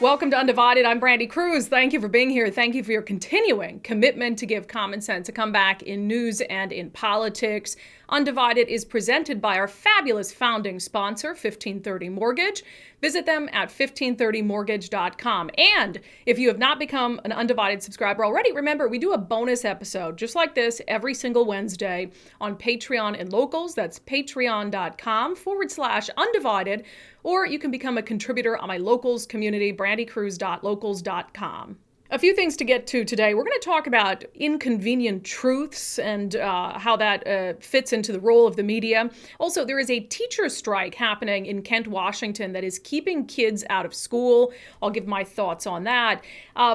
Welcome to Undivided. I'm Brandi Kruse. Thank you for being here. Thank you for your continuing commitment to give common sense a comeback in news and in politics. Undivided is presented by our fabulous founding sponsor, 1530 Mortgage. Visit them at 1530mortgage.com. And if you have not become an Undivided subscriber already, remember, we do a bonus episode just like this every single Wednesday on Patreon and Locals. That's patreon.com/undivided. Or you can become a contributor on my Locals community, brandikruse.locals.com. A few things to get to today. We're going to talk about inconvenient truths and how that fits into the role of the media. Also, there is a teacher strike happening in Kent, Washington that is keeping kids out of school. I'll give my thoughts on that.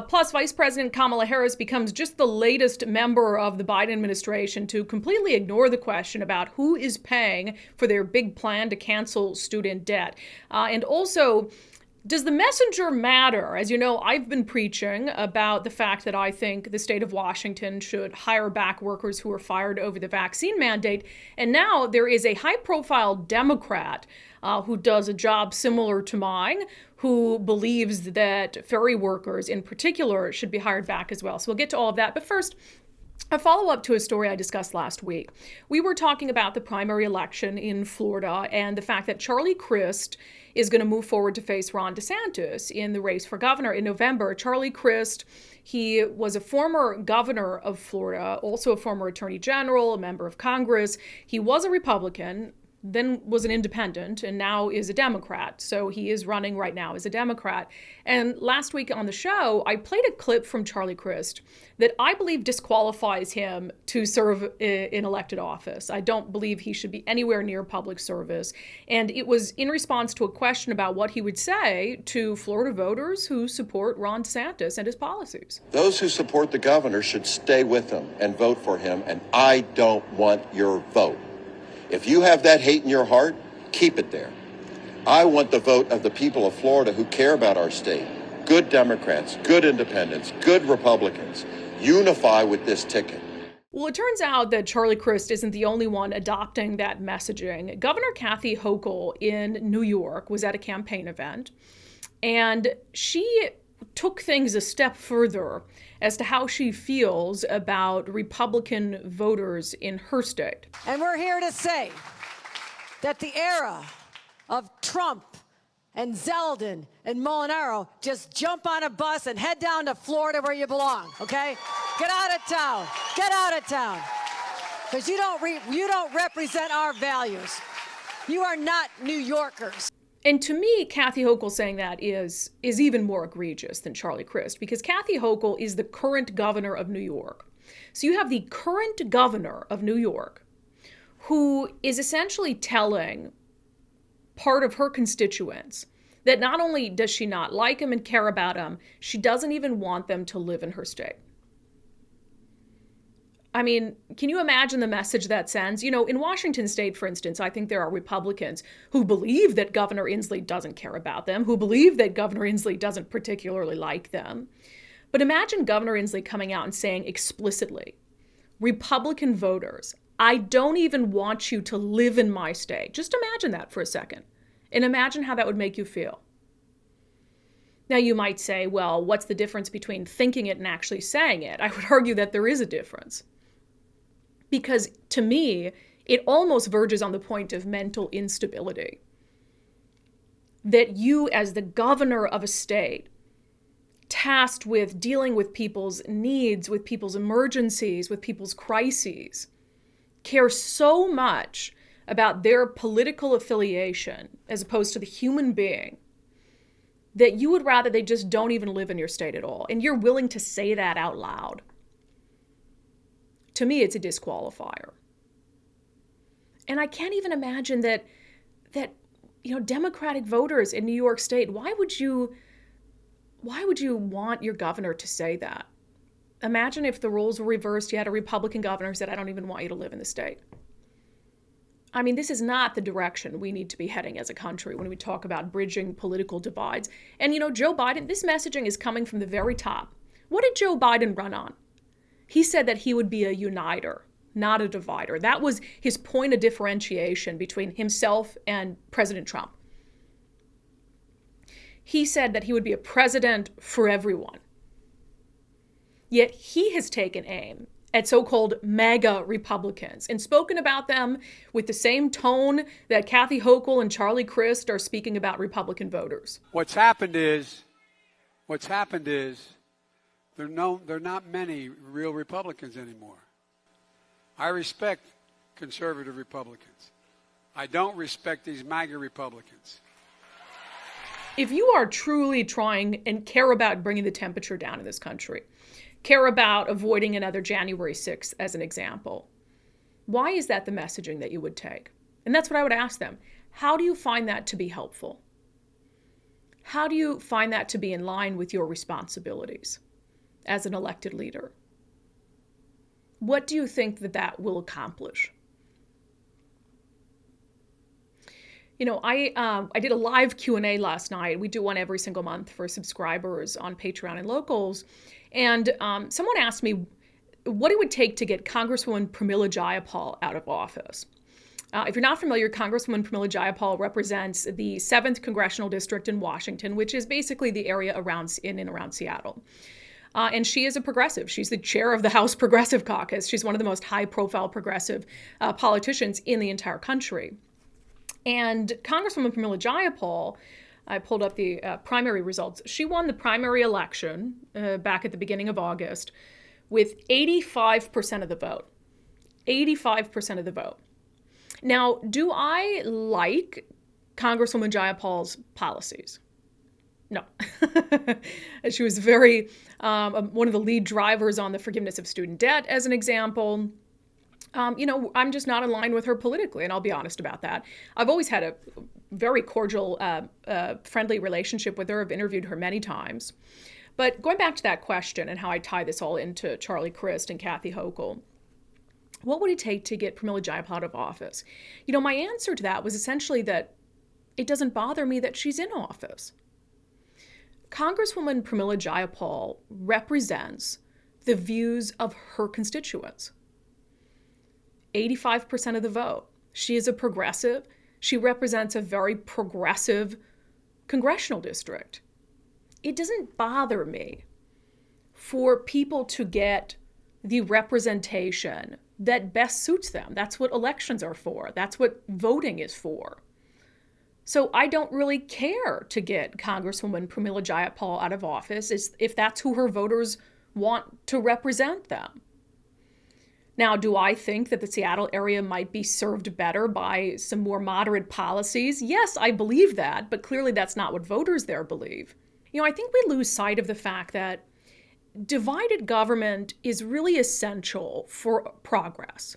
Plus, Vice President Kamala Harris becomes just the latest member of the Biden administration to completely ignore the question about who is paying for their big plan to cancel student debt. And also, does the messenger matter? As you know, I've been preaching about the fact that I think the state of Washington should hire back workers who were fired over the vaccine mandate. And now there is a high-profile Democrat who does a job similar to mine, who believes that ferry workers in particular should be hired back as well. So we'll get to all of that. But first, a follow-up to a story I discussed last week. We were talking about the primary election in Florida and the fact that Charlie Crist is going to move forward to face Ron DeSantis in the race for governor in November. Charlie Crist, he was a former governor of Florida, also a former attorney general, a member of Congress. He was a Republican, then was an independent, and now is a Democrat. So he is running right now as a Democrat. And last week on the show, I played a clip from Charlie Crist that I believe disqualifies him to serve in elected office. I don't believe he should be anywhere near public service. And it was in response to a question about what he would say to Florida voters who support Ron DeSantis and his policies. Those who support the governor should stay with him and vote for him, and I don't want your vote. If you have that hate in your heart, keep it there. I want the vote of the people of Florida who care about our state. Good Democrats, good independents, good Republicans. Unify with this ticket. Well, it turns out that Charlie Crist isn't the only one adopting that messaging. Governor Kathy Hochul in New York was at a campaign event, and she took things a step further as to how she feels about Republican voters in her state. And we're here to say that the era of Trump and Zeldin and Molinaro, just jump on a bus and head down to Florida where you belong, okay? Get out of town. Get out of town. Because you don't represent our values. You are not New Yorkers. And to me, Kathy Hochul saying that is even more egregious than Charlie Crist, because Kathy Hochul is the current governor of New York. So you have the current governor of New York who is essentially telling part of her constituents that not only does she not like him and care about him, she doesn't even want them to live in her state. I mean, can you imagine the message that sends? You know, in Washington state, for instance, I think there are Republicans who believe that Governor Inslee doesn't care about them, who believe that Governor Inslee doesn't particularly like them. But imagine Governor Inslee coming out and saying explicitly, Republican voters, I don't even want you to live in my state. Just imagine that for a second, and imagine how that would make you feel. Now, you might say, well, what's the difference between thinking it and actually saying it? I would argue that there is a difference. Because to me, it almost verges on the point of mental instability. That you, as the governor of a state, tasked with dealing with people's needs, with people's emergencies, with people's crises, care so much about their political affiliation as opposed to the human being, that you would rather they just don't even live in your state at all. And you're willing to say that out loud. To me, it's a disqualifier. And I can't even imagine that Democratic voters in New York State, why would you want your governor to say that? Imagine if the roles were reversed, you had a Republican governor who said, I don't even want you to live in the state. I mean, this is not the direction we need to be heading as a country when we talk about bridging political divides. And, Joe Biden, this messaging is coming from the very top. What did Joe Biden run on? He said that he would be a uniter, not a divider. That was his point of differentiation between himself and President Trump. He said that he would be a president for everyone. Yet he has taken aim at so-called MAGA Republicans and spoken about them with the same tone that Kathy Hochul and Charlie Crist are speaking about Republican voters. What's happened is there are not many real Republicans anymore. I respect conservative Republicans. I don't respect these MAGA Republicans. If you are truly trying and care about bringing the temperature down in this country, care about avoiding another January 6th as an example, why is that the messaging that you would take? And that's what I would ask them. How do you find that to be helpful? How do you find that to be in line with your responsibilities as an elected leader? What do you think that that will accomplish? You know, I did a live Q&A last night. We do one every single month for subscribers on Patreon and Locals. And someone asked me what it would take to get Congresswoman Pramila Jayapal out of office. If you're not familiar, Congresswoman Pramila Jayapal represents the 7th Congressional District in Washington, which is basically the area in and around Seattle. And she is a progressive. She's the chair of the House Progressive Caucus. She's one of the most high-profile progressive politicians in the entire country. And Congresswoman Pramila Jayapal, I pulled up the primary results. She won the primary election back at the beginning of August with 85% of the vote. 85% of the vote. Now, do I like Congresswoman Jayapal's policies? No. She was very, one of the lead drivers on the forgiveness of student debt, as an example. I'm just not in line with her politically, and I'll be honest about that. I've always had a very cordial, friendly relationship with her. I've interviewed her many times. But going back to that question and how I tie this all into Charlie Crist and Kathy Hochul, what would it take to get Pramila Jayapal out of office? My answer to that was essentially that it doesn't bother me that she's in office. Congresswoman Pramila Jayapal represents the views of her constituents. 85% of the vote. She is a progressive. She represents a very progressive congressional district. It doesn't bother me for people to get the representation that best suits them. That's what elections are for. That's what voting is for. So I don't really care to get Congresswoman Pramila Jayapal out of office if that's who her voters want to represent them. Now, do I think that the Seattle area might be served better by some more moderate policies? Yes, I believe that, but clearly that's not what voters there believe. I think we lose sight of the fact that divided government is really essential for progress.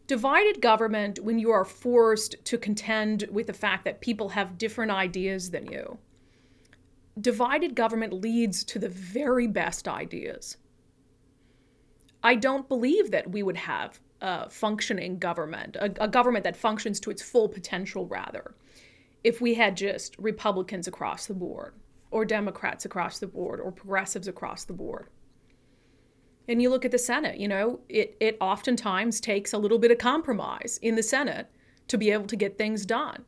Divided government, when you are forced to contend with the fact that people have different ideas than you, divided government leads to the very best ideas. I don't believe that we would have a functioning government, a government that functions to its full potential, rather, if we had just Republicans across the board, or Democrats across the board, or progressives across the board. And you look at the Senate, it oftentimes takes a little bit of compromise in the Senate to be able to get things done.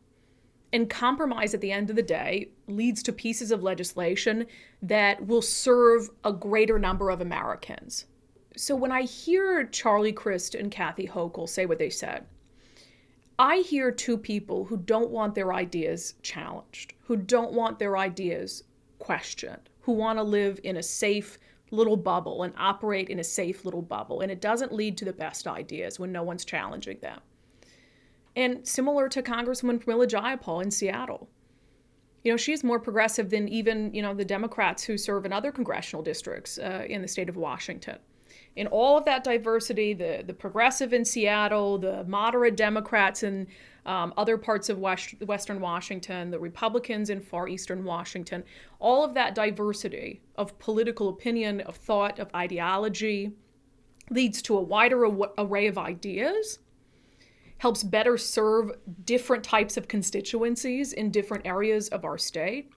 And compromise at the end of the day leads to pieces of legislation that will serve a greater number of Americans. So when I hear Charlie Crist and Kathy Hochul say what they said, I hear two people who don't want their ideas challenged, who don't want their ideas questioned, who want to live in a safe little bubble and operate in a safe little bubble. And it doesn't lead to the best ideas when no one's challenging them. And similar to Congresswoman Pramila Jayapal in Seattle. She's more progressive than even, the Democrats who serve in other congressional districts in the state of Washington. In all of that diversity, the progressive in Seattle, the moderate Democrats in other parts of Western Washington, the Republicans in far Eastern Washington, all of that diversity of political opinion, of thought, of ideology leads to a wider array of ideas, helps better serve different types of constituencies in different areas of our state.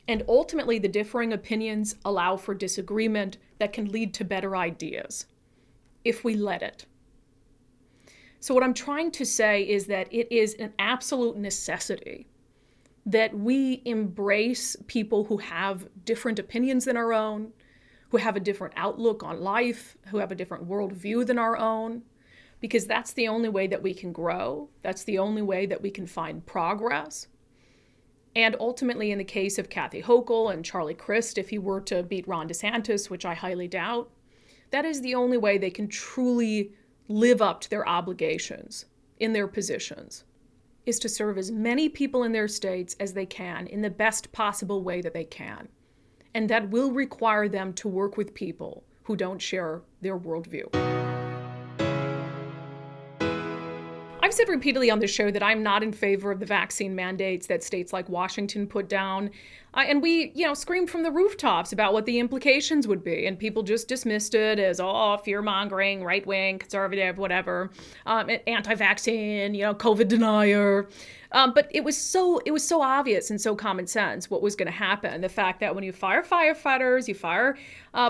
And ultimately, the differing opinions allow for disagreement that can lead to better ideas, if we let it. So what I'm trying to say is that it is an absolute necessity that we embrace people who have different opinions than our own, who have a different outlook on life, who have a different worldview than our own, because that's the only way that we can grow. That's the only way that we can find progress. And ultimately, in the case of Kathy Hochul and Charlie Crist, if he were to beat Ron DeSantis, which I highly doubt, that is the only way they can truly live up to their obligations in their positions, is to serve as many people in their states as they can in the best possible way that they can. And that will require them to work with people who don't share their worldview. I've said repeatedly on the show that I'm not in favor of the vaccine mandates that states like Washington put down. And we, screamed from the rooftops about what the implications would be. And people just dismissed it as, fear-mongering, right-wing, conservative, whatever, anti-vaccine, COVID denier. But it was so obvious and so common sense what was going to happen. The fact that when you fire firefighters, you fire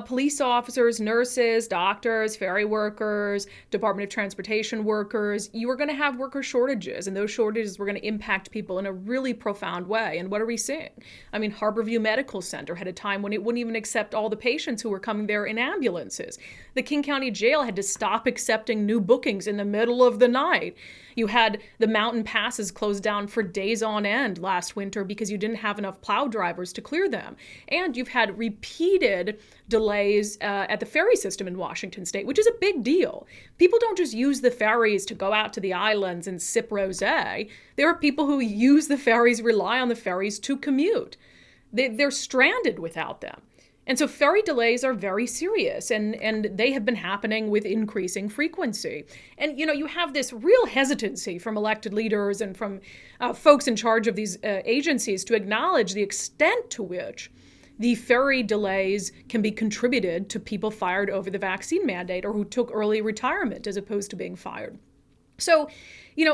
police officers, nurses, doctors, ferry workers, Department of Transportation workers, you were going to have worker shortages, and those shortages were going to impact people in a really profound way. And what are we seeing? I mean, Harborview Medical Center had a time when it wouldn't even accept all the patients who were coming there in ambulances. The King County Jail had to stop accepting new bookings in the middle of the night. You had the mountain passes closed down for days on end last winter because you didn't have enough plow drivers to clear them. And you've had repeated delays at the ferry system in Washington state, which is a big deal. People don't just use the ferries to go out to the islands and sip rosé. There are people who use the ferries, rely on the ferries to commute. They're stranded without them. And so ferry delays are very serious, and they have been happening with increasing frequency. And, you have this real hesitancy from elected leaders and from folks in charge of these agencies to acknowledge the extent to which the ferry delays can be contributed to people fired over the vaccine mandate or who took early retirement as opposed to being fired. So,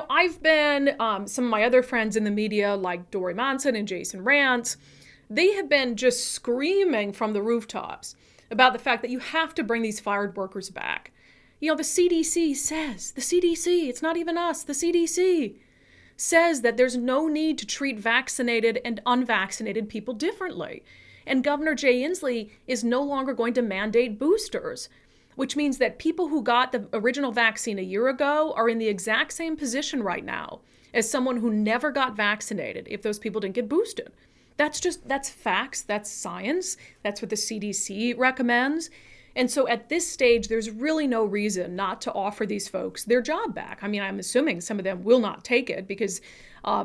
I've been, some of my other friends in the media like Dory Monson and Jason Rantz, they have been just screaming from the rooftops about the fact that you have to bring these fired workers back. The CDC says, it's not even us, the CDC says that there's no need to treat vaccinated and unvaccinated people differently. And Governor Jay Inslee is no longer going to mandate boosters, which means that people who got the original vaccine a year ago are in the exact same position right now as someone who never got vaccinated if those people didn't get boosted. That's facts, that's science, that's what the CDC recommends. And so at this stage, there's really no reason not to offer these folks their job back. I mean, I'm assuming some of them will not take it because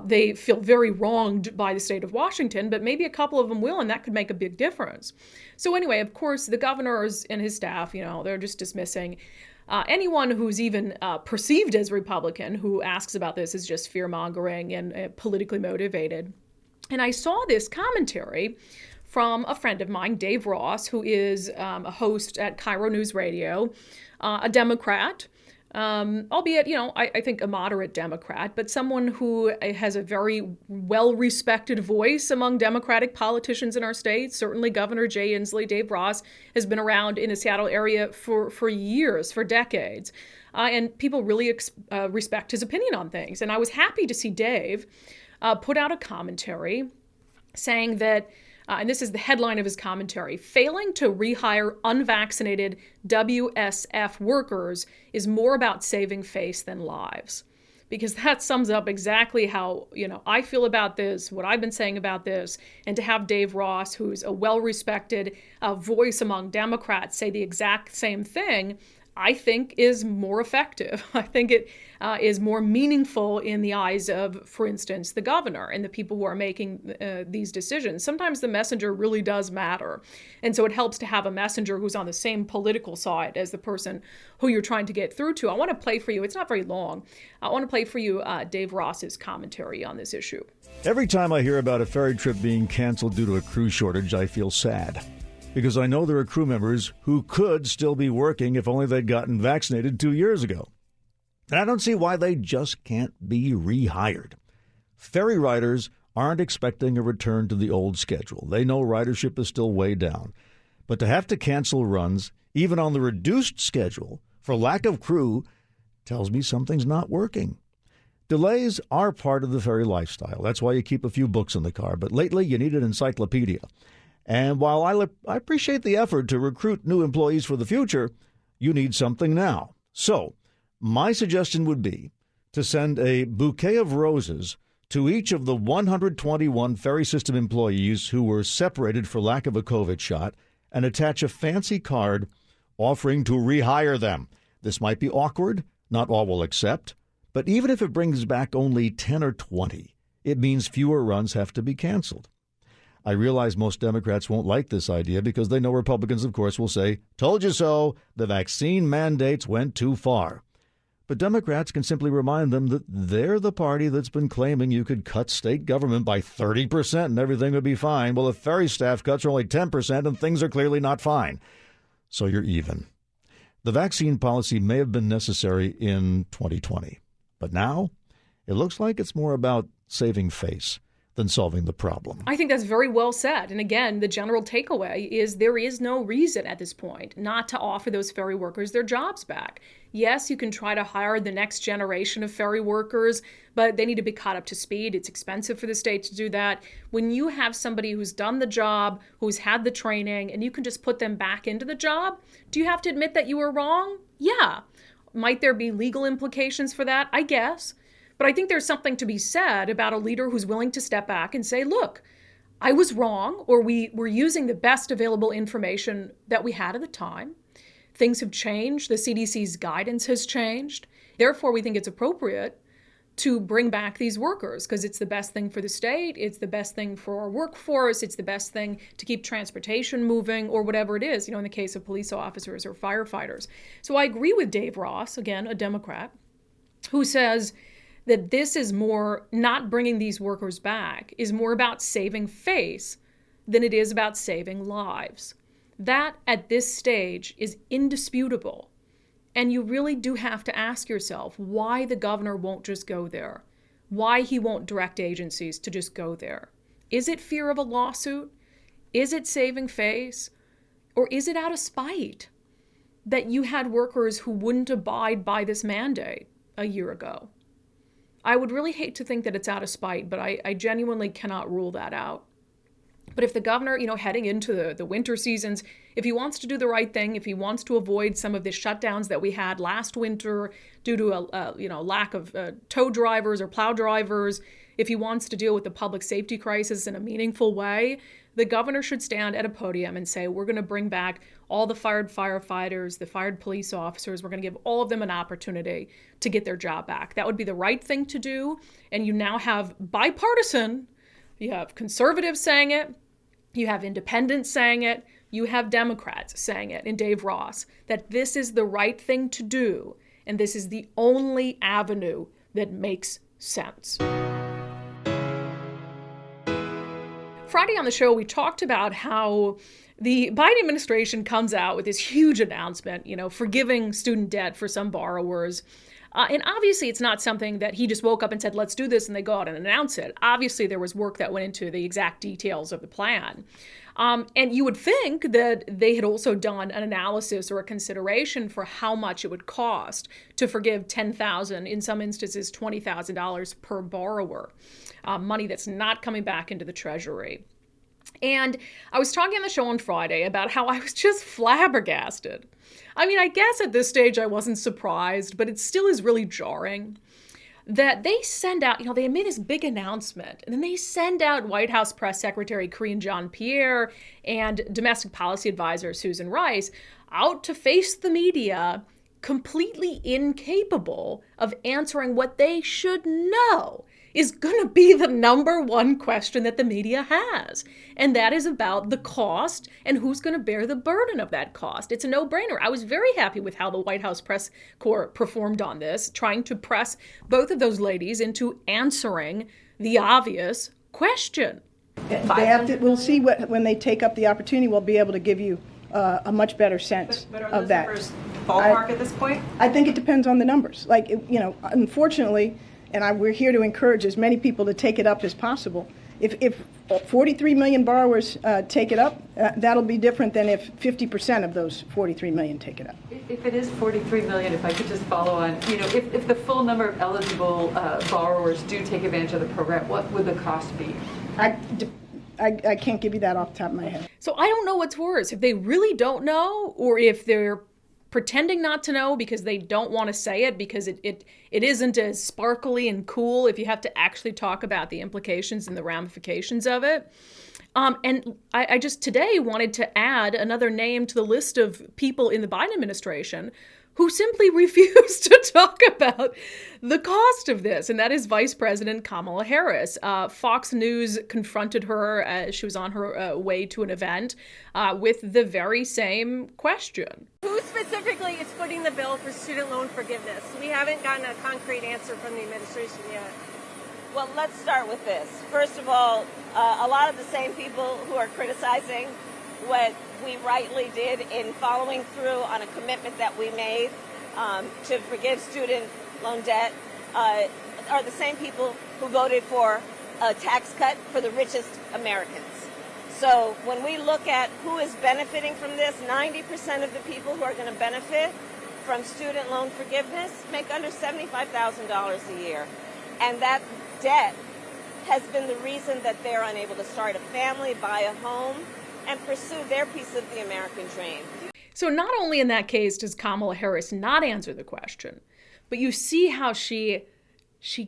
they feel very wronged by the state of Washington, but maybe a couple of them will, and that could make a big difference. So anyway, of course, the governors and his staff, they're just dismissing anyone who's even perceived as Republican who asks about this is just fear-mongering and politically motivated. And I saw this commentary from a friend of mine, Dave Ross, who is a host at Cairo News Radio, a Democrat, albeit, I think a moderate Democrat, but someone who has a very well-respected voice among Democratic politicians in our state. Certainly Governor Jay Inslee, Dave Ross, has been around in the Seattle area for years, for decades. And people really respect his opinion on things. And I was happy to see Dave put out a commentary saying that, and this is the headline of his commentary, failing to rehire unvaccinated WSF workers is more about saving face than lives. Because that sums up exactly how, I feel about this, what I've been saying about this, and to have Dave Ross, who's a well-respected voice among Democrats, say the exact same thing, I think is more effective. I think it is more meaningful in the eyes of, for instance, the governor and the people who are making these decisions. Sometimes the messenger really does matter. And so it helps to have a messenger who's on the same political side as the person who you're trying to get through to. I want to play for you, it's not very long, I want to play for you Dave Ross's commentary on this issue. Every time I hear about a ferry trip being canceled due to a crew shortage, I feel sad. Because I know there are crew members who could still be working if only they'd gotten vaccinated 2 years ago. And I don't see why they just can't be rehired. Ferry riders aren't expecting a return to the old schedule. They know ridership is still way down. But to have to cancel runs, even on the reduced schedule, for lack of crew, tells me something's not working. Delays are part of the ferry lifestyle. That's why you keep a few books in the car. But lately, you need an encyclopedia. And while I appreciate the effort to recruit new employees for the future, you need something now. So my suggestion would be to send a bouquet of roses to each of the 121 ferry system employees who were separated for lack of a COVID shot and attach a fancy card offering to rehire them. This might be awkward. Not all will accept. But even if it brings back only 10 or 20, it means fewer runs have to be canceled. I realize most Democrats won't like this idea because they know Republicans, of course, will say, "Told you so, the vaccine mandates went too far." But Democrats can simply remind them that they're the party that's been claiming you could cut state government by 30% and everything would be fine. Well, if ferry staff cuts are only 10% and things are clearly not fine. So you're even. The vaccine policy may have been necessary in 2020. But now, it looks like it's more about saving face than solving the problem. I think that's very well said. And again, the general takeaway is there is no reason at this point not to offer those ferry workers their jobs back. Yes, you can try to hire the next generation of ferry workers, but they need to be caught up to speed. It's expensive for the state to do that. When you have somebody who's done the job, who's had the training, and you can just put them back into the job, do you have to admit that you were wrong? Yeah. Might there be legal implications for that? I guess. But I think there's something to be said about a leader who's willing to step back and say, look, I was wrong, or we were using the best available information that we had at the time. Things have changed. The CDC's guidance has changed. Therefore, we think it's appropriate to bring back these workers because it's the best thing for the state. It's the best thing for our workforce. It's the best thing to keep transportation moving or whatever it is, in the case of police officers or firefighters. So I agree with Dave Ross, again, a Democrat, who says that this is more, not bringing these workers back, is more about saving face than it is about saving lives. That, at this stage, is indisputable. And you really do have to ask yourself why the governor won't just go there, why he won't direct agencies to just go there. Is it fear of a lawsuit? Is it saving face? Or is it out of spite that you had workers who wouldn't abide by this mandate a year ago? I would really hate to think that it's out of spite, but I genuinely cannot rule that out. But if the governor, heading into the winter seasons, if he wants to do the right thing, if he wants to avoid some of the shutdowns that we had last winter due to a lack of tow drivers or plow drivers, if he wants to deal with the public safety crisis in a meaningful way, the governor should stand at a podium and say, we're going to bring back all the fired firefighters, the fired police officers. We're going to give all of them an opportunity to get their job back. That would be the right thing to do. And you now have bipartisan. You have conservatives saying it. You have independents saying it. You have Democrats saying it, and Dave Ross, that this is the right thing to do, and this is the only avenue that makes sense. Friday on the show, we talked about how the Biden administration comes out with this huge announcement, forgiving student debt for some borrowers. And obviously, it's not something that he just woke up and said, let's do this, and they go out and announce it. Obviously, there was work that went into the exact details of the plan. And you would think that they had also done an analysis or a consideration for how much it would cost to forgive $10,000, in some instances $20,000 per borrower, money that's not coming back into the Treasury. And I was talking on the show on Friday about how I was just flabbergasted. I mean, I guess at this stage I wasn't surprised, but it still is really jarring that they send out, they made this big announcement, and then they send out White House Press Secretary Karine Jean-Pierre and Domestic Policy Advisor Susan Rice out to face the media, completely incapable of answering what they should know is going to be the number one question that the media has. And that is about the cost and who's going to bear the burden of that cost. It's a no-brainer. I was very happy with how the White House Press Corps performed on this, trying to press both of those ladies into answering the obvious question. We'll see when they take up the opportunity, we'll be able to give you a much better sense but of that. Numbers ballpark at this point? I think it depends on the numbers. Unfortunately, and we're here to encourage as many people to take it up as possible. If 43 million borrowers take it up, that'll be different than if 50% of those 43 million take it up. If it is 43 million, if I could just follow on, if the full number of eligible borrowers do take advantage of the program, what would the cost be? I can't give you that off the top of my head. So I don't know what's worse, if they really don't know or if they're pretending not to know because they don't want to say it because it isn't as sparkly and cool if you have to actually talk about the implications and the ramifications of it. And I just today wanted to add another name to the list of people in the Biden administration who simply refused to talk about the cost of this, and that is Vice President Kamala Harris. Fox News confronted her as she was on her way to an event with the very same question. Who specifically is footing the bill for student loan forgiveness? We haven't gotten a concrete answer from the administration yet. Well, let's start with this. First of all, a lot of the same people who are criticizing what we rightly did in following through on a commitment that we made to forgive student loan debt are the same people who voted for a tax cut for the richest Americans. So when we look at who is benefiting from this, 90% of the people who are going to benefit from student loan forgiveness make under $75,000 a year. And that debt has been the reason that they're unable to start a family, buy a home, and pursue their piece of the American dream. So not only in that case does Kamala Harris not answer the question, but you see how she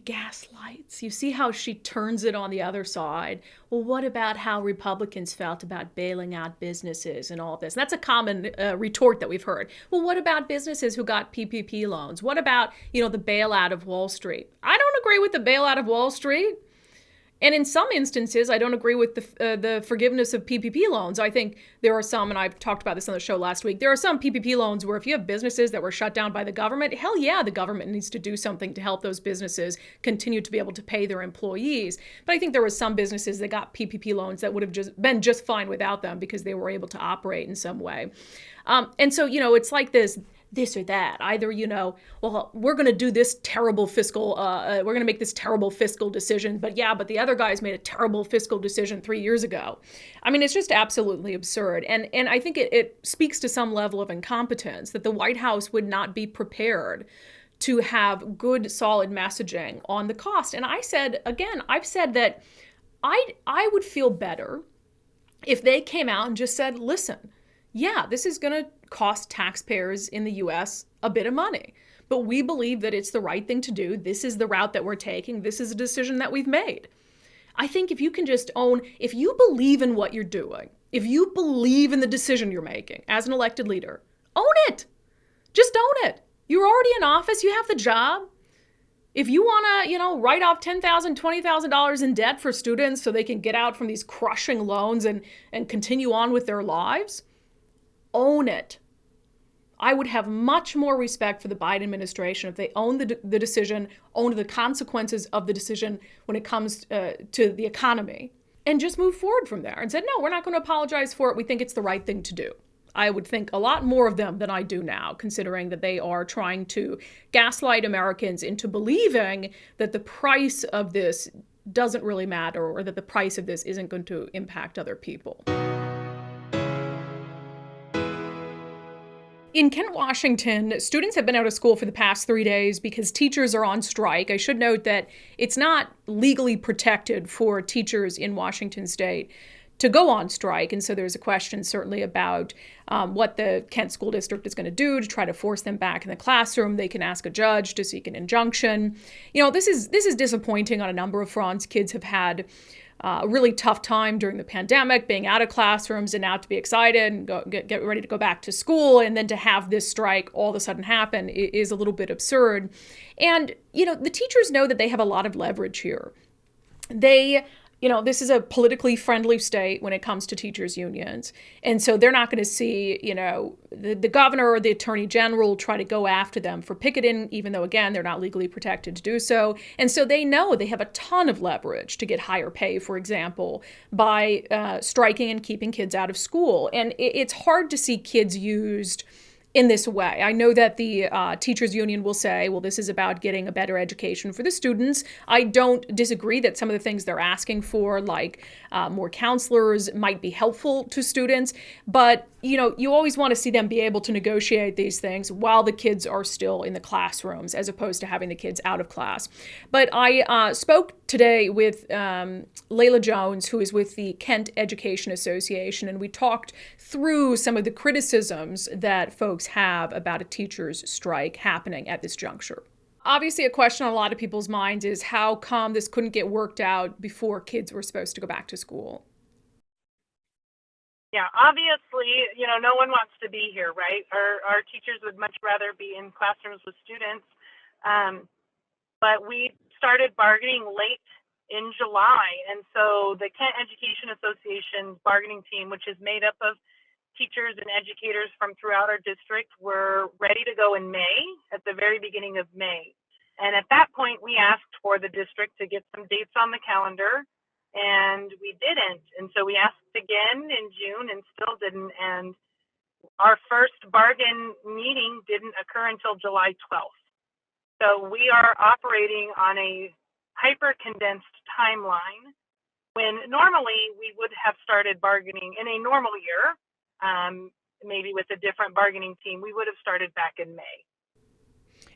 gaslights. You see how she turns it on the other side. Well, what about how Republicans felt about bailing out businesses and all this? And that's a common retort that we've heard. Well, what about businesses who got PPP loans? What about, the bailout of Wall Street? I don't agree with the bailout of Wall Street. And in some instances, I don't agree with the forgiveness of PPP loans. I think there are some, and I've talked about this on the show last week, there are some PPP loans where if you have businesses that were shut down by the government, hell yeah, the government needs to do something to help those businesses continue to be able to pay their employees. But I think there were some businesses that got PPP loans that would have been just fine without them because they were able to operate in some way. And so, it's like this or that. Either, well, we're going to do this terrible fiscal, we're going to make this terrible fiscal decision, but the other guys made a terrible fiscal decision 3 years ago. I mean, it's just absolutely absurd. And I think it speaks to some level of incompetence that the White House would not be prepared to have good, solid messaging on the cost. And I've said that I would feel better if they came out and just said, listen, yeah, this is going to cost taxpayers in the U.S. a bit of money, but we believe that it's the right thing to do. This is the route that we're taking. This is a decision that we've made. I think if you can just if you believe in what you're doing, if you believe in the decision you're making as an elected leader, own it. Just own it. You're already in office. You have the job. If you want to, write off $10,000, $20,000 in debt for students so they can get out from these crushing loans and continue on with their lives, own it. I would have much more respect for the Biden administration if they owned the decision, owned the consequences of the decision when it comes to the economy, and just move forward from there and said, no, we're not going to apologize for it. We think it's the right thing to do. I would think a lot more of them than I do now, considering that they are trying to gaslight Americans into believing that the price of this doesn't really matter or that the price of this isn't going to impact other people. In Kent, Washington, students have been out of school for the past 3 days because teachers are on strike. I should note that it's not legally protected for teachers in Washington state to go on strike. And so there's a question certainly about what the Kent School District is going to do to try to force them back in the classroom. They can ask a judge to seek an injunction. This is disappointing on a number of fronts. Kids have had a really tough time during the pandemic, being out of classrooms, and now to be excited and get ready to go back to school, and then to have this strike all of a sudden happen is a little bit absurd. And, the teachers know that they have a lot of leverage here. This is a politically friendly state when it comes to teachers' unions. And so they're not going to see, the governor or the attorney general try to go after them for picketing, even though, again, they're not legally protected to do so. And so they know they have a ton of leverage to get higher pay, for example, by striking and keeping kids out of school. And it's hard to see kids used in this way. I know that the teachers union will say, well, this is about getting a better education for the students. I don't disagree that some of the things they're asking for, like more counselors, might be helpful to students. But, you always want to see them be able to negotiate these things while the kids are still in the classrooms, as opposed to having the kids out of class. But I spoke today with Layla Jones, who is with the Kent Education Association, and we talked through some of the criticisms that folks have about a teacher's strike happening at this juncture. Obviously, a question on a lot of people's minds is how come this couldn't get worked out before kids were supposed to go back to school? Yeah, obviously, no one wants to be here, right? Our teachers would much rather be in classrooms with students. But we started bargaining late in July. And so the Kent Education Association bargaining team, which is made up of teachers and educators from throughout our district, were ready to go in May, at the very beginning of May. And at that point, we asked for the district to get some dates on the calendar, and we didn't. And so we asked again in June and still didn't. And our first bargain meeting didn't occur until July 12th. So we are operating on a hyper-condensed timeline when normally we would have started bargaining in a normal year, maybe with a different bargaining team. We would have started back in May.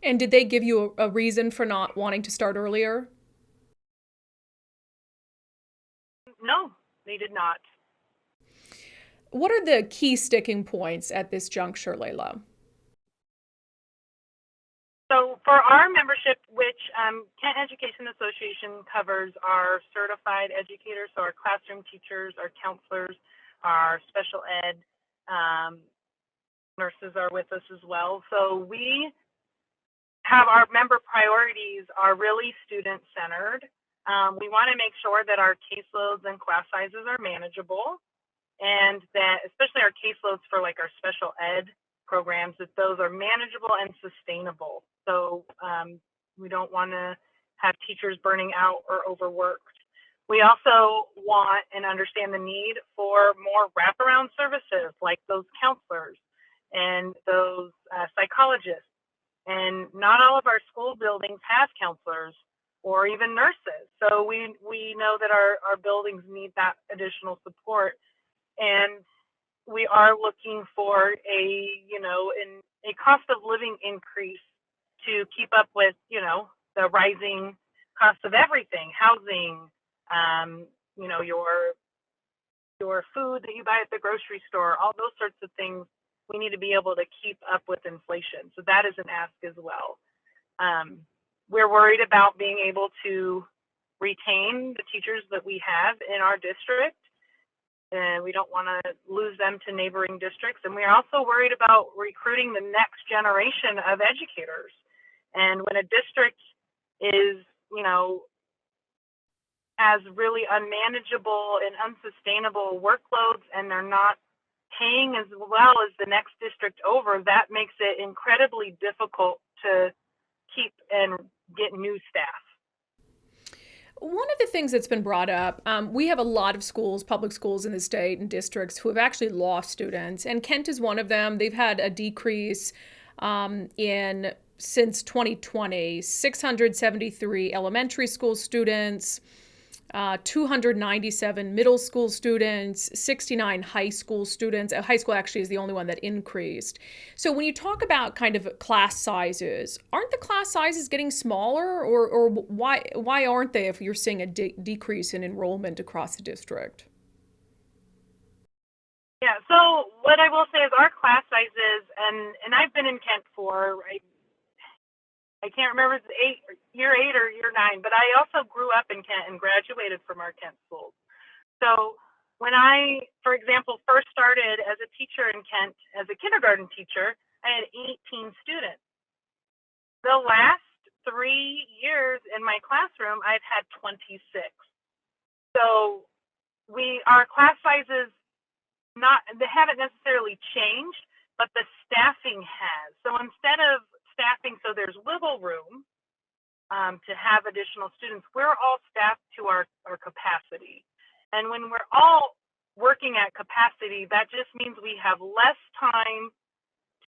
And did they give you a reason for not wanting to start earlier? No, they did not. What are the key sticking points at this juncture, Layla? So for our membership, which Kent Education Association covers our certified educators, so our classroom teachers, our counselors, our special ed nurses are with us as well. So we have our member priorities are really student-centered. We want to make sure that our caseloads and class sizes are manageable, and that especially our caseloads for like our special ed programs, that those are manageable and sustainable. So we don't want to have teachers burning out or overworked. We also want and understand the need for more wraparound services like those counselors and those psychologists. And not all of our school buildings have counselors or even nurses. So we know that our buildings need that additional support. And we are looking for a cost of living increase to keep up with, the rising cost of everything, housing, your food that you buy at the grocery store, all those sorts of things. We need to be able to keep up with inflation. So that is an ask as well. We're worried about being able to retain the teachers that we have in our district, and we don't want to lose them to neighboring districts. And we're also worried about recruiting the next generation of educators. And when a district is, has really unmanageable and unsustainable workloads, and they're not paying as well as the next district over, that makes it incredibly difficult to keep and get new staff. One of the things that's been brought up, we have a lot of schools, public schools in the state and districts who have actually lost students, and Kent is one of them. They've had a decrease since 2020, 673 elementary school students, 297 middle school students, 69 high school students. High school actually is the only one that increased. So when you talk about kind of class sizes, aren't the class sizes getting smaller, or why aren't they if you're seeing a decrease in enrollment across the district? Yeah, so what I will say is our class sizes, and I've been in Kent for, I can't remember if it's year 8 or year 9, but I also grew up in Kent and graduated from our Kent schools. So when I, for example, first started as a teacher in Kent, as a kindergarten teacher, I had 18 students. The last 3 years in my classroom, I've had 26. So our class sizes, they haven't necessarily changed, but the staffing has. So instead of staffing so there's wiggle room to have additional students, we're all staffed to our capacity. And when we're all working at capacity, that just means we have less time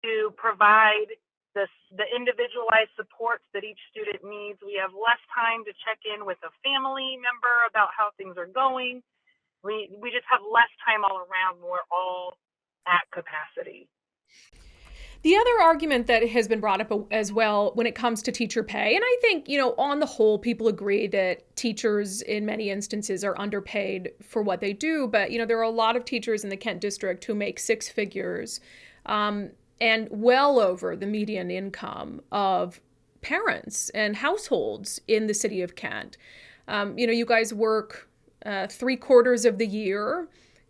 to provide the individualized supports that each student needs. We have less time to check in with a family member about how things are going. We just have less time all around. We're all at capacity. The other argument that has been brought up as well when it comes to teacher pay, and I think, on the whole, people agree that teachers in many instances are underpaid for what they do, but, there are a lot of teachers in the Kent district who make six figures and well over the median income of parents and households in the city of Kent. You guys work 3/4 of the year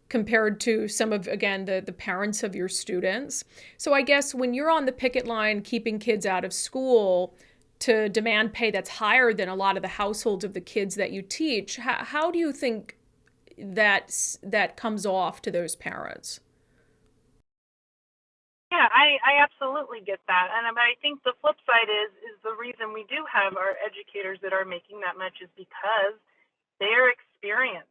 compared to some of, again, the parents of your students. So I guess when you're on the picket line keeping kids out of school to demand pay that's higher than a lot of the households of the kids that you teach, how do you think that comes off to those parents? Yeah, I absolutely get that. And I think the flip side is the reason we do have our educators that are making that much is because they're experienced.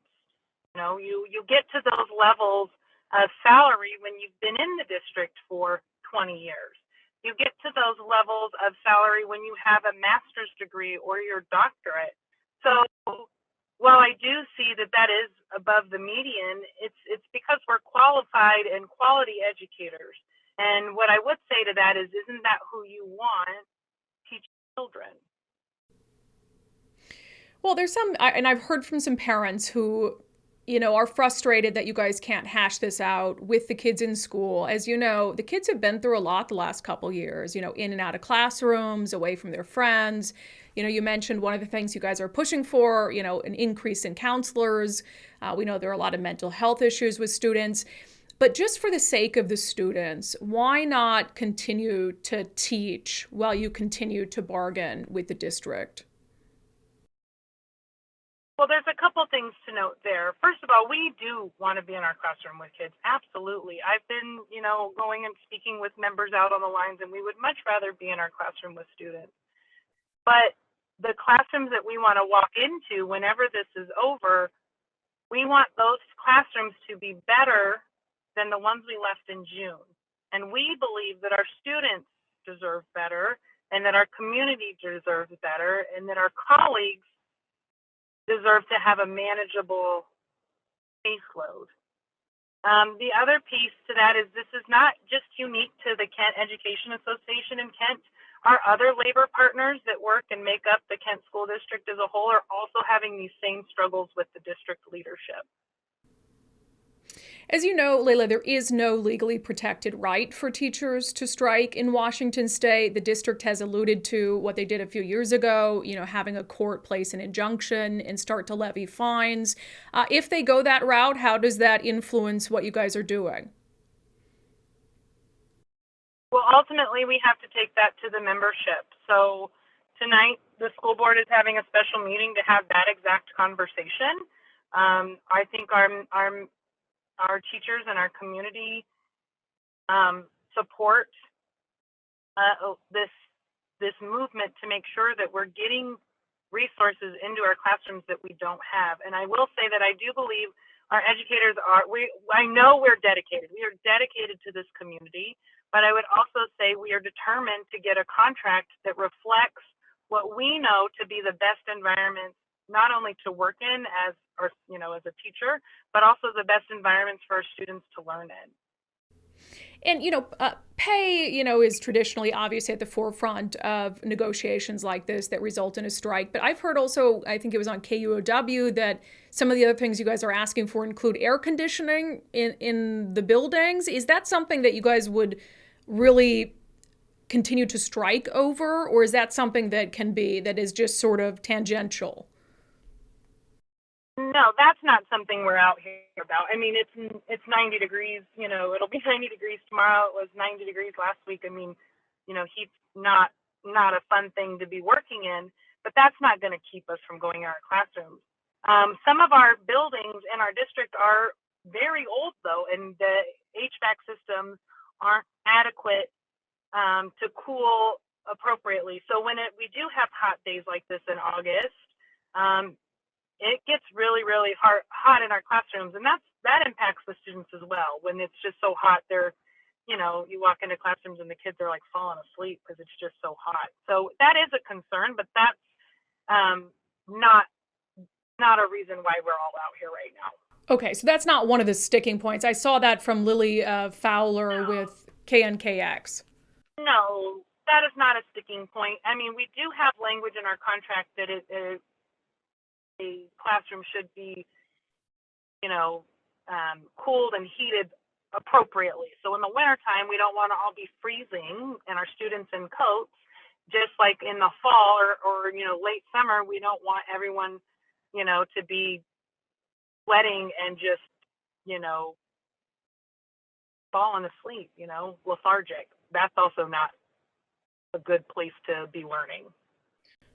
You get to those levels of salary when you've been in the district for 20 years. You get to those levels of salary when you have a master's degree or your doctorate. So while I do see that is above the median, it's because we're qualified and quality educators. And what I would say to that is, isn't that who you want teaching children? Well, there's and I've heard from some parents who, are frustrated that you guys can't hash this out with the kids in school. As you know, the kids have been through a lot the last couple years, in and out of classrooms, away from their friends. You mentioned one of the things you guys are pushing for, an increase in counselors. We know there are a lot of mental health issues with students. But just for the sake of the students, why not continue to teach while you continue to bargain with the district? Well, there's a couple things to note there. First of all, we do want to be in our classroom with kids. Absolutely. I've been, going and speaking with members out on the lines, and we would much rather be in our classroom with students. But the classrooms that we want to walk into whenever this is over, we want those classrooms to be better than the ones we left in June. And we believe that our students deserve better, and that our community deserves better, and that our colleagues deserve to have a manageable caseload. The other piece to that is this is not just unique to the Kent Education Association in Kent. Our other labor partners that work and make up the Kent School District as a whole are also having these same struggles with the district leadership. As you know, Layla, there is no legally protected right for teachers to strike in Washington state. The district has alluded to what they did a few years ago, having a court place an injunction and start to levy fines. If they go that route, how does that influence what you guys are doing? Well, ultimately, we have to take that to the membership. So tonight, the school board is having a special meeting to have that exact conversation. I think our teachers and our community support this movement to make sure that we're getting resources into our classrooms that we don't have. And I will say that I do believe our educators I know we're dedicated. We are dedicated to this community, but I would also say we are determined to get a contract that reflects what we know to be the best environment, not only to work in as a teacher, but also the best environments for our students to learn in. And, pay, is traditionally obviously at the forefront of negotiations like this that result in a strike. But I've heard also, I think it was on KUOW, that some of the other things you guys are asking for include air conditioning in the buildings. Is that something that you guys would really continue to strike over? Or is that something that is just sort of tangential? No, that's not something we're out here about. I mean, it's 90 degrees, it'll be 90 degrees tomorrow. It was 90 degrees last week. I mean, heat's not a fun thing to be working in, but that's not going to keep us from going in our classrooms. Some of our buildings in our district are very old, though, and the HVAC systems aren't adequate to cool appropriately. So when we do have hot days like this in August, it gets really, really hot in our classrooms, and that impacts the students as well. When it's just so hot, they're you walk into classrooms and the kids are like falling asleep because it's just so hot. So that is a concern, but that's not a reason why we're all out here right now. Okay, so that's not one of the sticking points. I saw that from Lily Fowler with KNKX. No, that is not a sticking point. I mean, we do have language in our contract that a classroom should be, cooled and heated appropriately. So in the wintertime, we don't want to all be freezing and our students in coats. Just like in the fall or late summer, we don't want everyone, to be sweating and just, falling asleep, lethargic. That's also not a good place to be learning.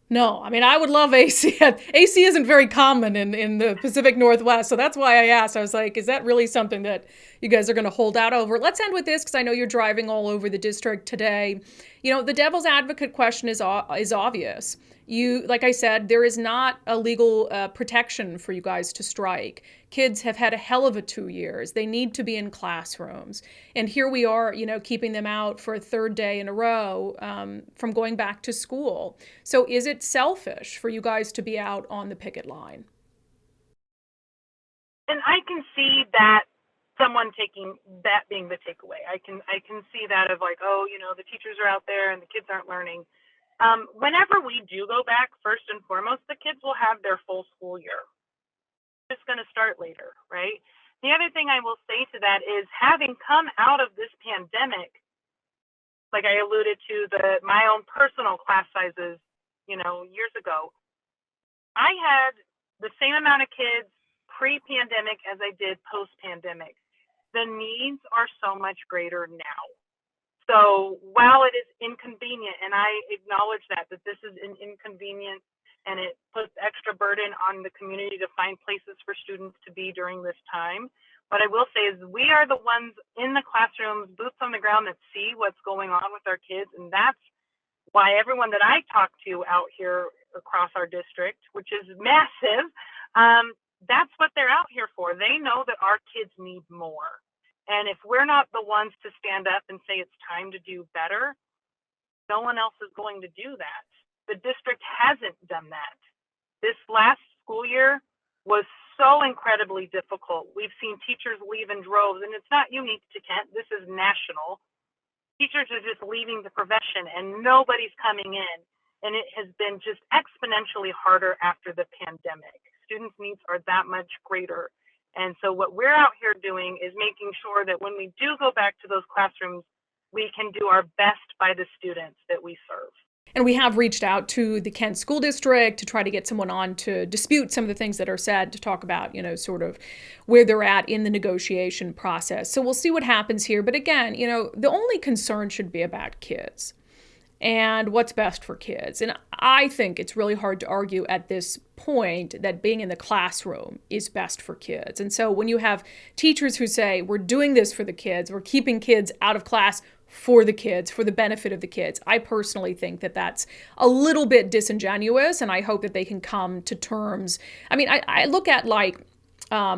No, I mean, I would love AC. AC isn't very common in the Pacific Northwest, so that's why I asked. I was like, is that really something that you guys are going to hold out over? Let's end with this, because I know you're driving all over the district today. The devil's advocate question is obvious. Like I said, there is not a legal protection for you guys to strike. Kids have had a hell of a 2 years. They need to be in classrooms. And here we are, keeping them out for a third day in a row from going back to school. So is it selfish for you guys to be out on the picket line? And I can see that someone taking that being the takeaway. I can see that of like, the teachers are out there and the kids aren't learning. Whenever we do go back, first and foremost, the kids will have their full school year. It's going to start later, right? The other thing I will say to that is, having come out of this pandemic, like I alluded to, my own personal class sizes, years ago, I had the same amount of kids pre-pandemic as I did post-pandemic. The needs are so much greater now. So while it is inconvenient, and I acknowledge that this is an inconvenience and it puts extra burden on the community to find places for students to be during this time, what I will say is we are the ones in the classrooms, boots on the ground, that see what's going on with our kids. And that's why everyone that I talk to out here across our district, which is massive, that's what they're out here for. They know that our kids need more. And if we're not the ones to stand up and say it's time to do better, no one else is going to do that. The district hasn't done that. This last school year was so incredibly difficult. We've seen teachers leave in droves, and it's not unique to Kent. This is national. Teachers are just leaving the profession, and nobody's coming in. And it has been just exponentially harder after the pandemic. Students' needs are that much greater. And so what we're out here doing is making sure that when we do go back to those classrooms, we can do our best by the students that we serve. And we have reached out to the Kent School District to try to get someone on to dispute some of the things that are said, to talk about, sort of where they're at in the negotiation process. So we'll see what happens here. But again, the only concern should be about kids and what's best for kids. And I think it's really hard to argue at this point that being in the classroom is best for kids. And so when you have teachers who say, we're doing this for the kids, we're keeping kids out of class for the kids, for the benefit of the kids, I personally think that that's a little bit disingenuous, and I hope that they can come to terms. I mean, I look at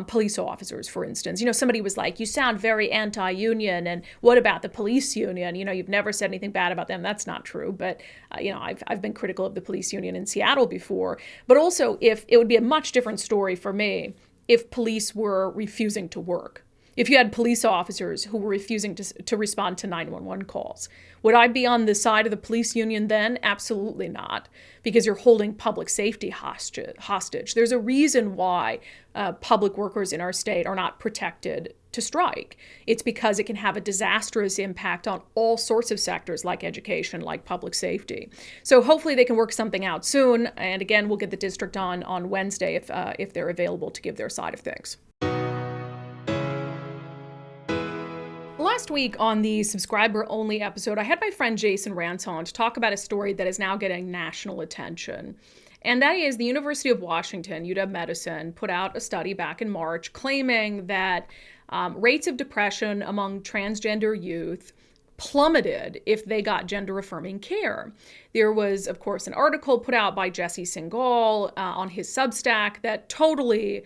police officers, for instance. Somebody was like, you sound very anti-union, and what about the police union? You've never said anything bad about them. That's not true. But, I've been critical of the police union in Seattle before. But also, if it would be a much different story for me if police were refusing to work. If you had police officers who were refusing to respond to 911 calls, would I be on the side of the police union then? Absolutely not, because you're holding public safety hostage. There's a reason why public workers in our state are not protected to strike. It's because it can have a disastrous impact on all sorts of sectors like education, like public safety. So hopefully they can work something out soon. And again, we'll get the district on Wednesday if they're available to give their side of things. Last week on the subscriber-only episode, I had my friend Jason Rance on to talk about a story that is now getting national attention. And that is the University of Washington, UW Medicine, put out a study back in March claiming that rates of depression among transgender youth plummeted if they got gender-affirming care. There was, of course, an article put out by Jesse Singal on his Substack that totally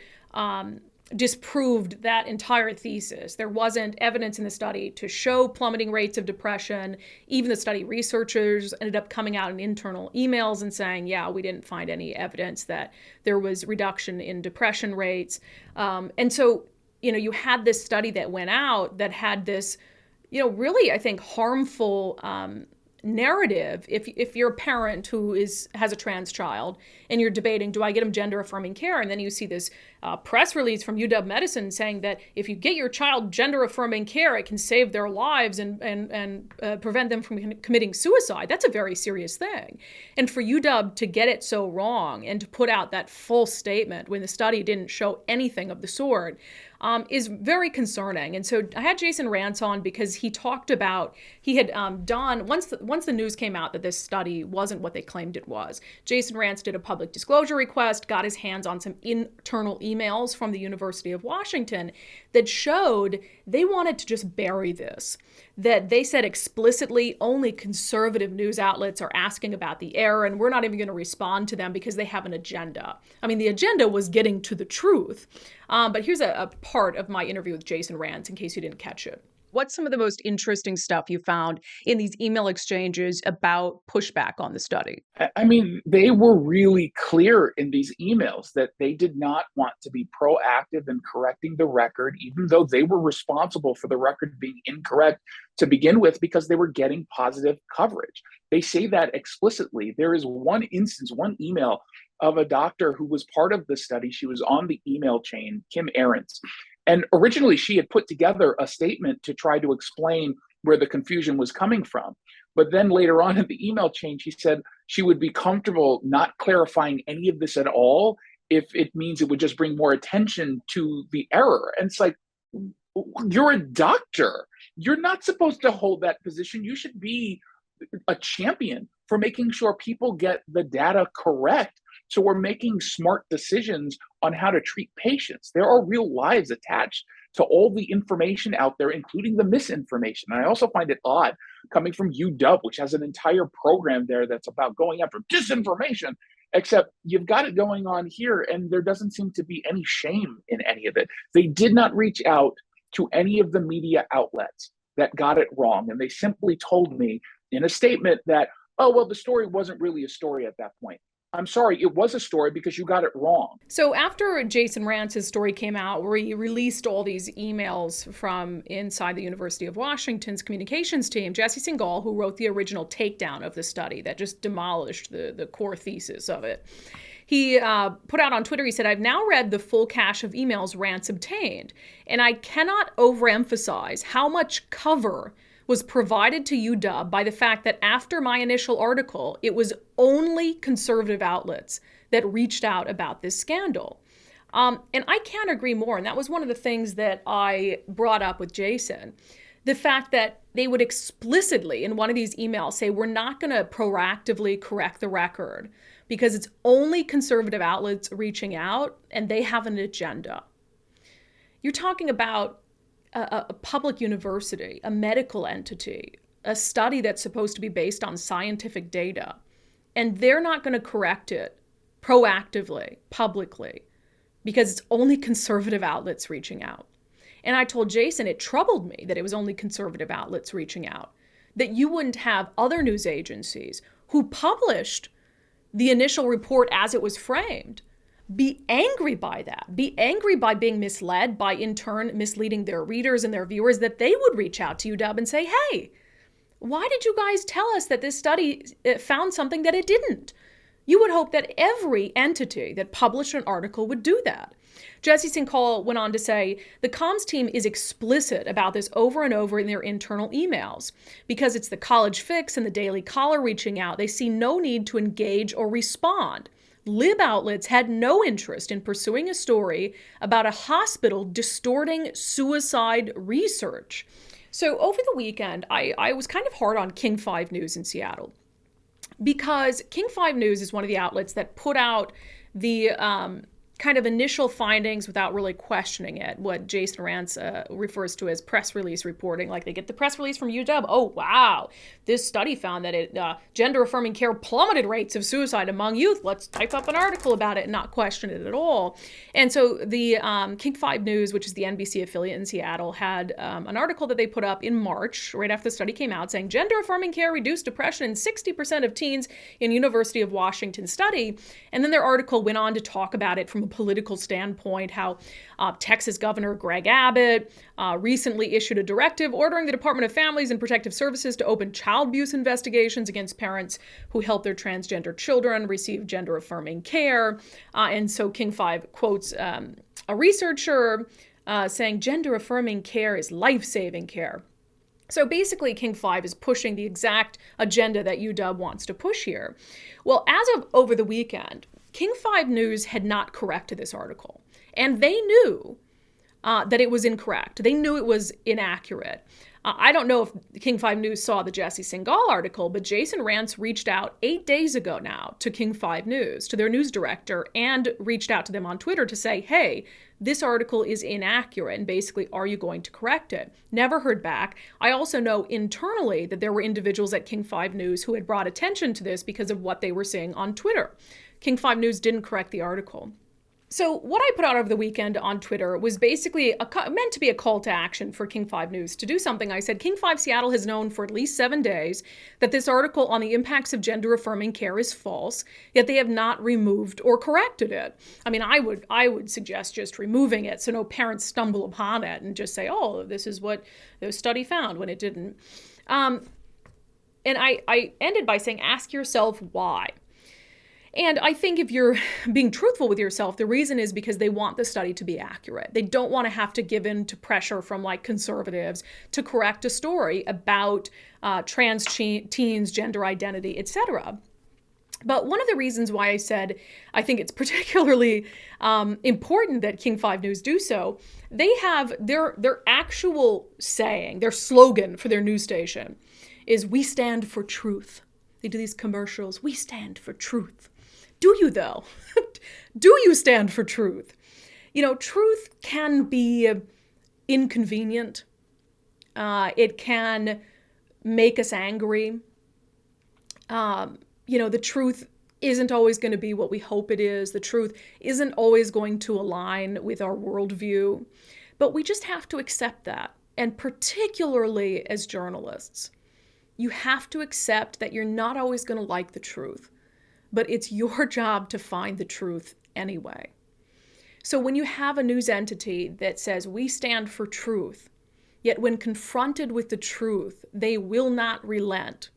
disproved that entire thesis. There wasn't evidence in the study to show plummeting rates of depression. Even the study researchers ended up coming out in internal emails and saying, yeah, we didn't find any evidence that there was reduction in depression rates. And so, you had this study that went out that had this, really, I think, harmful narrative. If you're a parent who has a trans child and you're debating, do I get them gender affirming care? And then you see this press release from UW Medicine saying that if you get your child gender affirming care, it can save their lives and prevent them from committing suicide. That's a very serious thing. And for UW to get it so wrong and to put out that false statement when the study didn't show anything of the sort is very concerning. And so I had Jason Rantz on because he talked about, he had done, once the news came out that this study wasn't what they claimed it was, Jason Rantz did a public disclosure request, got his hands on some internal emails from the University of Washington that showed they wanted to just bury this. That they said explicitly only conservative news outlets are asking about the error, and we're not even going to respond to them because they have an agenda. I mean, the agenda was getting to the truth. But here's a part of my interview with Jason Rantz in case you didn't catch it. What's some of the most interesting stuff you found in these email exchanges about pushback on the study? I mean, they were really clear in these emails that they did not want to be proactive in correcting the record, even though they were responsible for the record being incorrect to begin with because they were getting positive coverage. They say that explicitly. There is one instance, one email of a doctor who was part of the study. She was on the email chain, Kim Ahrens. And originally, she had put together a statement to try to explain where the confusion was coming from. But then later on in the email chain, she said she would be comfortable not clarifying any of this at all if it means it would just bring more attention to the error. And it's like, you're a doctor. You're not supposed to hold that position. You should be a champion for making sure people get the data correct. So we're making smart decisions on how to treat patients. There are real lives attached to all the information out there, including the misinformation. And I also find it odd coming from UW, which has an entire program there that's about going after disinformation, except you've got it going on here and there doesn't seem to be any shame in any of it. They did not reach out to any of the media outlets that got it wrong. And they simply told me in a statement that, oh, well, the story wasn't really a story at that point. I'm sorry, it was a story because you got it wrong. So after Jason Rantz's story came out, where he released all these emails from inside the University of Washington's communications team, Jesse Singal, who wrote the original takedown of the study that just demolished the core thesis of it, he put out on Twitter, he said, I've now read the full cache of emails Rantz obtained, and I cannot overemphasize how much cover was provided to UW by the fact that after my initial article, it was only conservative outlets that reached out about this scandal. And I can't agree more. And that was one of the things that I brought up with Jason. The fact that they would explicitly in one of these emails say, we're not going to proactively correct the record because it's only conservative outlets reaching out and they have an agenda. You're talking about a public university, a medical entity, a study that's supposed to be based on scientific data, and they're not going to correct it proactively, publicly, because it's only conservative outlets reaching out. And I told Jason it troubled me that it was only conservative outlets reaching out, that you wouldn't have other news agencies who published the initial report as it was framed be angry by that, be angry by being misled, by in turn misleading their readers and their viewers, that they would reach out to UW and say, hey, why did you guys tell us that this study found something that it didn't? You would hope that every entity that published an article would do that. Jesse Singal went on to say, the comms team is explicit about this over and over in their internal emails. Because it's the College Fix and the Daily Caller reaching out, they see no need to engage or respond. Lib outlets had no interest in pursuing a story about a hospital distorting suicide research. So over the weekend, I was kind of hard on King 5 News in Seattle because King 5 News is one of the outlets that put out the kind of initial findings without really questioning it, what Jason Rantz refers to as press release reporting. Like they get the press release from UW. Oh, wow, this study found that gender-affirming care plummeted rates of suicide among youth. Let's type up an article about it and not question it at all. And so the King 5 News, which is the NBC affiliate in Seattle, had an article that they put up in March, right after the study came out, saying gender-affirming care reduced depression in 60% of teens in University of Washington study. And then their article went on to talk about it from a political standpoint, how Texas Governor Greg Abbott recently issued a directive ordering the Department of Families and Protective Services to open child abuse investigations against parents who help their transgender children receive gender-affirming care. And so King 5 quotes a researcher saying gender-affirming care is life-saving care. So basically, King 5 is pushing the exact agenda that UW wants to push here. Well, as of over the weekend, King 5 News had not corrected this article, and they knew that it was incorrect. They knew it was inaccurate. I don't know if King 5 News saw the Jesse Singal article, but Jason Rantz reached out 8 days ago now to King 5 News, to their news director, and reached out to them on Twitter to say, hey, this article is inaccurate, and basically, are you going to correct it? Never heard back. I also know internally that there were individuals at King 5 News who had brought attention to this because of what they were seeing on Twitter. King 5 News didn't correct the article. So what I put out over the weekend on Twitter was basically meant to be a call to action for King 5 News to do something. I said, King 5 Seattle has known for at least 7 days that this article on the impacts of gender-affirming care is false, yet they have not removed or corrected it. I mean, I would suggest just removing it so no parents stumble upon it and just say, oh, this is what the study found, when it didn't. And I ended by saying, ask yourself why. And I think if you're being truthful with yourself, the reason is because they want the study to be accurate. They don't want to have to give in to pressure from like conservatives to correct a story about trans teens, gender identity, etc. But one of the reasons why I said I think it's particularly important that King 5 News do so, they have their actual saying, their slogan for their news station is, we stand for truth. They do these commercials, we stand for truth. Do you, though? Do you stand for truth? You know, truth can be inconvenient. It can make us angry. The truth isn't always going to be what we hope it is. The truth isn't always going to align with our worldview. But we just have to accept that. And particularly as journalists, you have to accept that you're not always going to like the truth. But it's your job to find the truth anyway. So when you have a news entity that says, we stand for truth, yet when confronted with the truth, they will not relent,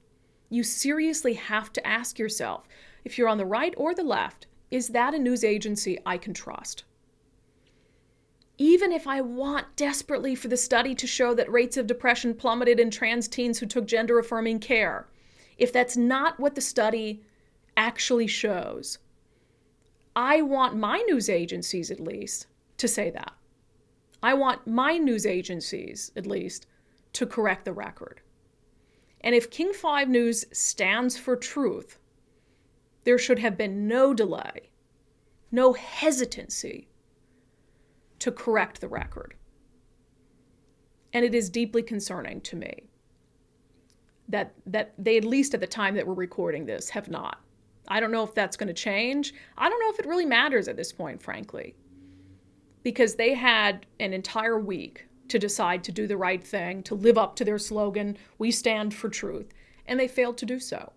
you seriously have to ask yourself, if you're on the right or the left, is that a news agency I can trust? Even if I want desperately for the study to show that rates of depression plummeted in trans teens who took gender-affirming care, if that's not what the study actually shows, I want my news agencies at least to say that. I want my news agencies at least to correct the record. And if King 5 News stands for truth, there should have been no delay, no hesitancy to correct the record. And it is deeply concerning to me that they, at least at the time that we're recording this, have not. I don't know if that's going to change. I don't know if it really matters at this point, frankly, because they had an entire week to decide to do the right thing, to live up to their slogan, we stand for truth, and they failed to do so.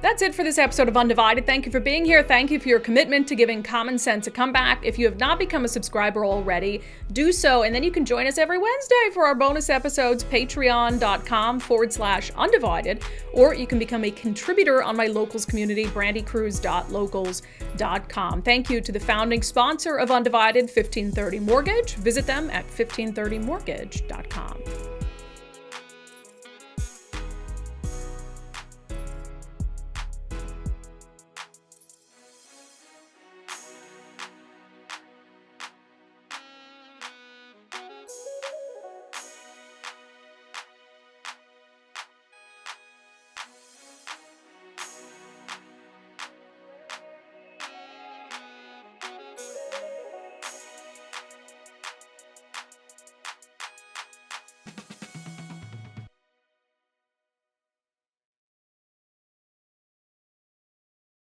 That's it for this episode of Undivided. Thank you for being here. Thank you for your commitment to giving common sense a comeback. If you have not become a subscriber already, do so, and then you can join us every Wednesday for our bonus episodes, patreon.com/undivided, or you can become a contributor on my locals community, brandikruse.locals.com. Thank you to the founding sponsor of Undivided, 1530 Mortgage. Visit them at 1530mortgage.com.